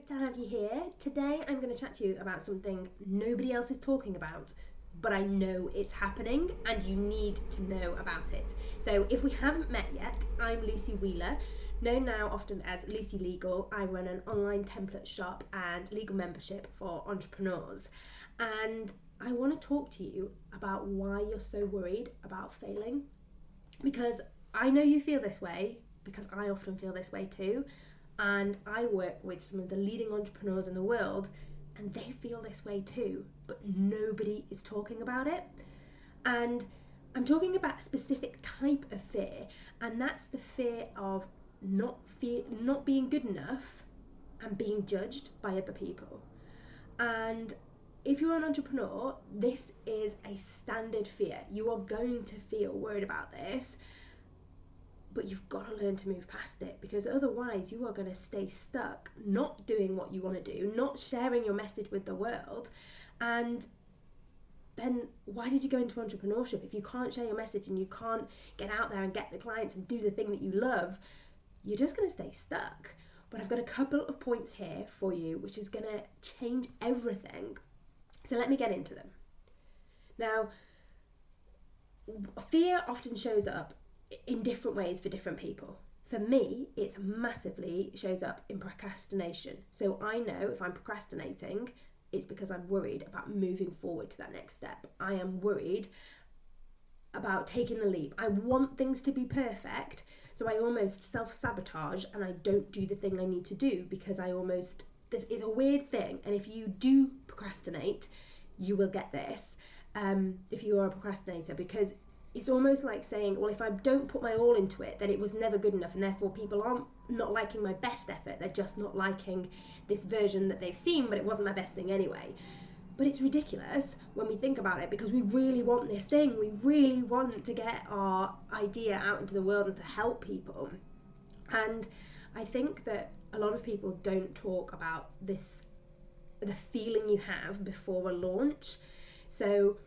great to have you here. Today I'm going to chat to you about something nobody else is talking about, but I know it's happening and you need to know about it. So if we haven't met yet, I'm Lucy Wheeler, known now often as Lucy Legal. I run an online template shop and legal membership for entrepreneurs. And I want to talk to you about why you're so worried about failing. Because I know you feel this way, because I often feel this way too. And I work with some of the leading entrepreneurs in the world, and they feel this way too, but nobody is talking about it. And I'm talking about a specific type of fear, and that's the fear of not being good enough and being judged by other people. And if you're an entrepreneur, this is a standard fear. You are going to feel worried about this, but you've got to learn to move past it, because otherwise you are going to stay stuck, not doing what you want to do, not sharing your message with the world. And then why did you go into entrepreneurship? If you can't share your message and you can't get out there and get the clients and do the thing that you love, you're just going to stay stuck. But I've got a couple of points here for you, which is going to change everything. So let me get into them. Now, fear often shows up in different ways for different people. For me, it massively shows up in procrastination. So I know if I'm procrastinating, it's because I'm worried about moving forward to that next step. I am worried about taking the leap. I want things to be perfect, so I almost self-sabotage and I don't do the thing I need to do, because this is a weird thing. And if you do procrastinate, you will get this if you are a procrastinator, because it's almost like saying, well, if I don't put my all into it, then it was never good enough, and therefore people aren't not liking my best effort. They're just not liking this version that they've seen, but it wasn't my best thing anyway. But it's ridiculous when we think about it, because we really want this thing. We really want to get our idea out into the world and to help people. And I think that a lot of people don't talk about the feeling you have before a launch. So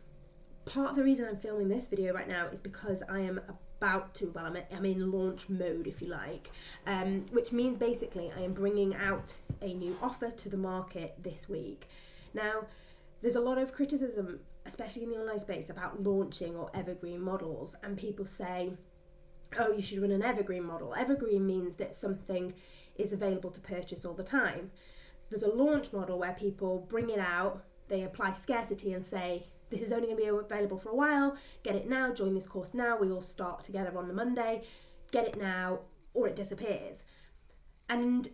part of the reason I'm filming this video right now is because I am I'm in launch mode, if you like, which means basically I am bringing out a new offer to the market this week. Now, there's a lot of criticism, especially in the online space, about launching or evergreen models, and people say, oh, you should run an evergreen model. Evergreen means that something is available to purchase all the time. There's a launch model where people bring it out, they apply scarcity and say, this is only going to be available for a while, get it now, join this course now, we all start together on the Monday, get it now, or it disappears. And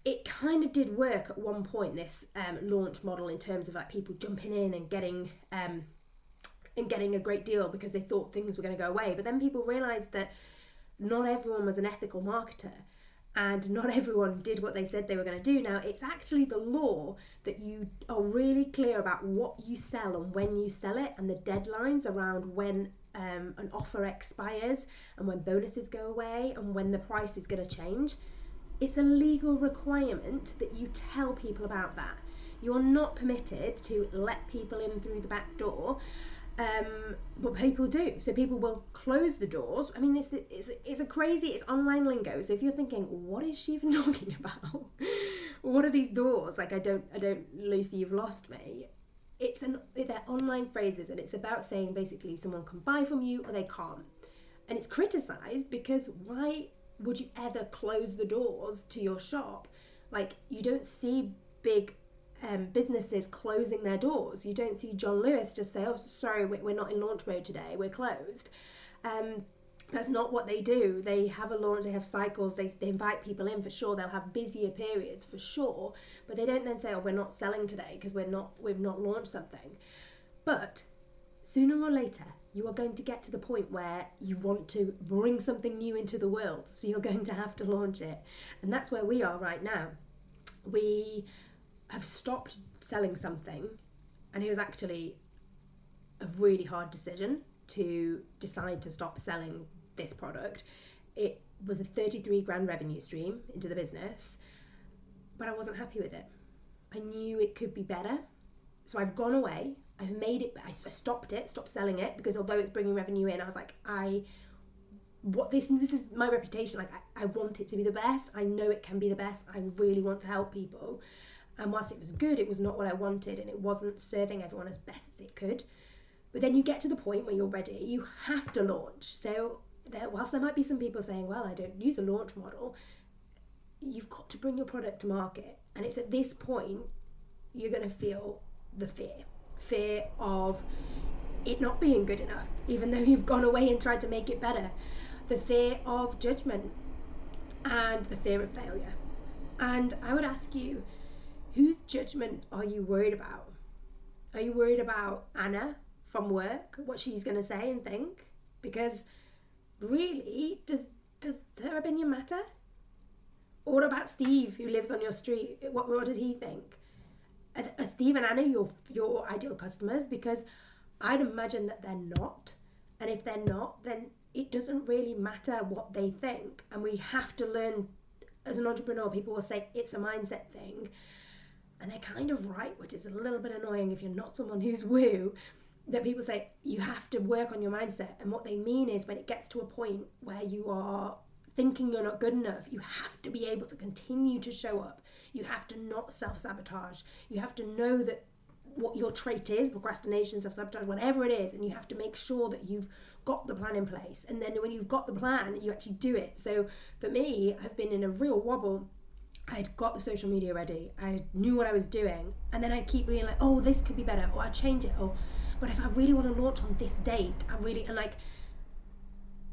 it kind of did work at one point, this launch model, in terms of like people jumping in and getting a great deal because they thought things were going to go away. But then people realised that not everyone was an ethical marketer, and not everyone did what they said they were going to do. Now, it's actually the law that you are really clear about what you sell and when you sell it, and the deadlines around when an offer expires and when bonuses go away and when the price is going to change. It's a legal requirement that you tell people about that. You're not permitted to let people in through the back door. But people do. So people will close the doors. I mean, it's online lingo. So if you're thinking, what is she even talking about? What are these doors? Like, I don't, Lucy, you've lost me. They're online phrases, and it's about saying basically someone can buy from you or they can't. And it's criticised because why would you ever close the doors to your shop? Like, you don't see big businesses closing their doors. You don't see John Lewis just say, oh, sorry, we're not in launch mode today, we're closed. That's not what they do. They have a launch, they have cycles, they invite people in for sure, they'll have busier periods for sure, but they don't then say, oh, we're not selling today because we've not launched something. But sooner or later, you are going to get to the point where you want to bring something new into the world, so you're going to have to launch it. And that's where we are right now. We have stopped selling something, and it was actually a really hard decision to decide to stop selling this product. It was a 33 grand revenue stream into the business, but I wasn't happy with it. I knew it could be better, so I've gone away. I've made it. I stopped selling it, because although it's bringing revenue in, I was like, I this is my reputation. Like, I want it to be the best. I know it can be the best. I really want to help people. And whilst it was good, it was not what I wanted, and it wasn't serving everyone as best as it could. But then you get to the point where you're ready, you have to launch. So whilst there might be some people saying, well, I don't use a launch model, you've got to bring your product to market. And it's at this point you're going to feel the fear of it not being good enough, even though you've gone away and tried to make it better. The fear of judgment and the fear of failure. And I would ask you, whose judgment are you worried about? Are you worried about Anna from work, what she's going to say and think? Because really, does her opinion matter? Or what about Steve, who lives on your street? What does he think? Are Steve and Anna your ideal customers? Because I'd imagine that they're not. And if they're not, then it doesn't really matter what they think. And we have to learn, as an entrepreneur, people will say it's a mindset thing. And they're kind of right, which is a little bit annoying if you're not someone who's woo, that people say you have to work on your mindset. And what they mean is when it gets to a point where you are thinking you're not good enough, you have to be able to continue to show up. You have to not self-sabotage. You have to know that what your trait is, procrastination, self-sabotage, whatever it is, and you have to make sure that you've got the plan in place. And then when you've got the plan, you actually do it. So for me, I've been in a real wobble. I'd got the social media ready. I knew what I was doing. And then I keep being like, oh, this could be better, or I'd change it, or but if I really want to launch on this date, and like,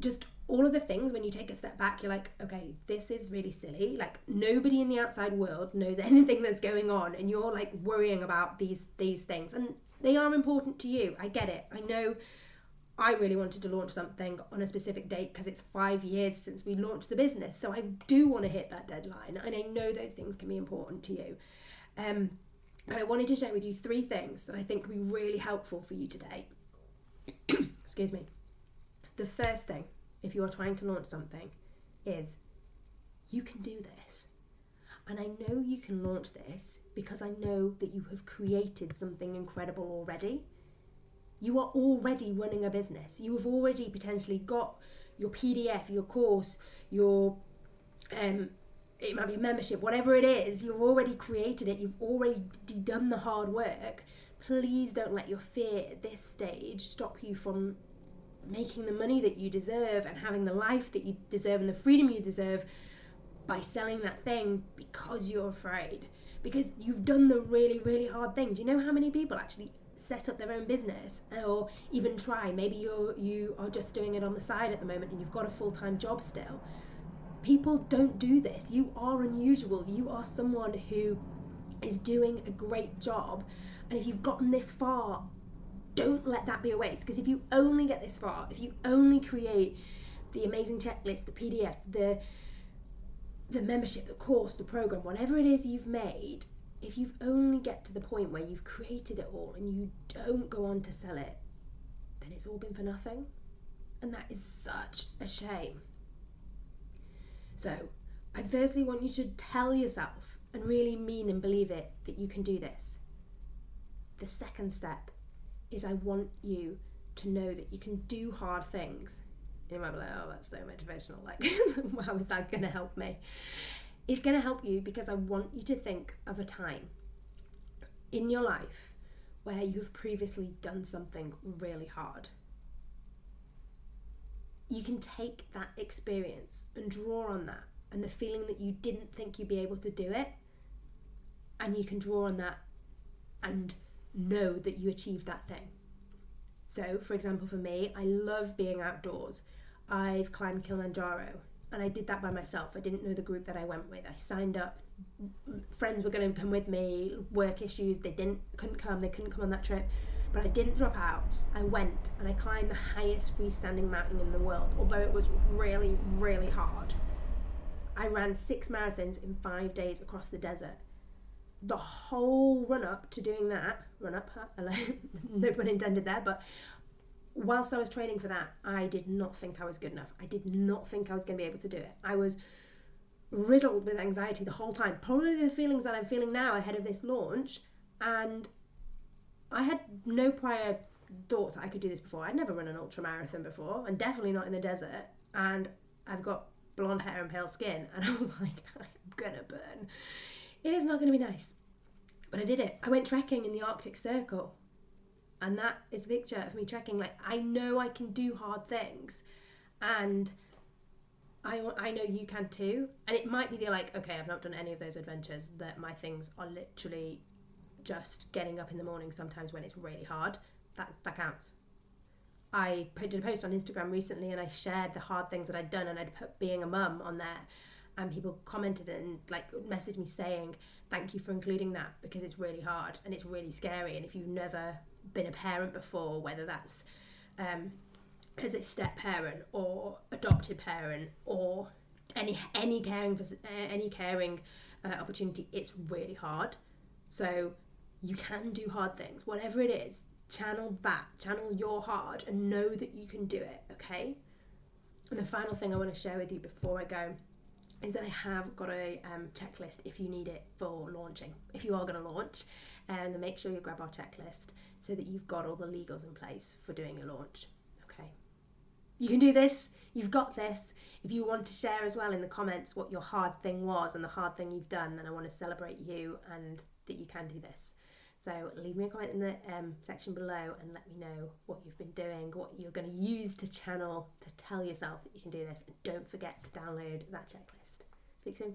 just all of the things, when you take a step back, you're like, okay, this is really silly. Like, nobody in the outside world knows anything that's going on, and you're like worrying about these things, and they are important to you. I get it. I know I really wanted to launch something on a specific date because it's 5 years since we launched the business, so I do want to hit that deadline, and I know those things can be important to you. And I wanted to share with you 3 things that I think will be really helpful for you today. Excuse me. The first thing, if you are trying to launch something, is you can do this. And I know you can launch this because I know that you have created something incredible already. You are already running a business. You have already potentially got your PDF, your course, your it might be a membership, whatever it is, you've already created it, you've already done the hard work. Please don't let your fear at this stage stop you from making the money that you deserve and having the life that you deserve and the freedom you deserve by selling that thing because you're afraid. Because you've done the really, really hard thing. Do you know how many people actually set up their own business or even try? Maybe you are just doing it on the side at the moment and you've got a full-time job still. People don't do this. You are unusual. You are someone who is doing a great job. And if you've gotten this far, don't let that be a waste. Because if you only get this far, if you only create the amazing checklist, the PDF, the membership, the course, the program, whatever it is you've made, if you've only get to the point where you've created it all and you don't go on to sell it, then it's all been for nothing. And that is such a shame. So I firstly want you to tell yourself and really mean and believe it that you can do this. The second step is I want you to know that you can do hard things. You might be like, oh, that's so motivational. Like, how is that going to help me? It's going to help you because I want you to think of a time in your life where you've previously done something really hard. You can take that experience and draw on that and the feeling that you didn't think you'd be able to do it, and you can draw on that and know that you achieved that thing. So, for example, for me, I love being outdoors. I've climbed Kilimanjaro, and I did that by myself. I didn't know the group that I went with. I signed up. Friends were going to come with me. Work issues, they couldn't come on that trip. But I didn't drop out. I went and I climbed the highest freestanding mountain in the world, although it was really, really hard. I ran 6 marathons in 5 days across the desert. The whole run-up to doing that, no pun intended there, but whilst I was training for that, I did not think I was good enough. I did not think I was going to be able to do it. I was riddled with anxiety the whole time. Probably the feelings that I'm feeling now ahead of this launch, and I had no prior thoughts that I could do this before. I'd never run an ultra marathon before, and definitely not in the desert. and I've got blonde hair and pale skin, and I was like, I'm gonna burn. It is not gonna be nice. But I did it. I went trekking in the Arctic Circle, and that is a picture of me trekking. Like, I know I can do hard things, and I know you can too. And it might be they're like, okay, I've not done any of those adventures, that my things are literally just getting up in the morning sometimes when it's really hard. That counts. I did a post on Instagram recently, and I shared the hard things that I'd done, and I'd put being a mum on there, and people commented and like messaged me saying thank you for including that, because it's really hard and it's really scary. And if you've never been a parent before, whether that's as a step parent or adopted parent or any caring for any caring opportunity, it's really hard. So you can do hard things, whatever it is. Channel your hard, and know that you can do it. Okay. And the final thing I want to share with you before I go is that I have got a checklist if you need it for launching. If you are going to launch, and then make sure you grab our checklist so that you've got all the legals in place for doing your launch. Okay. You can do this. You've got this. If you want to share as well in the comments what your hard thing was and the hard thing you've done, then I want to celebrate you and that you can do this. So leave me a comment in the section below and let me know what you've been doing, what you're going to use to channel to tell yourself that you can do this. And don't forget to download that checklist. Speak soon.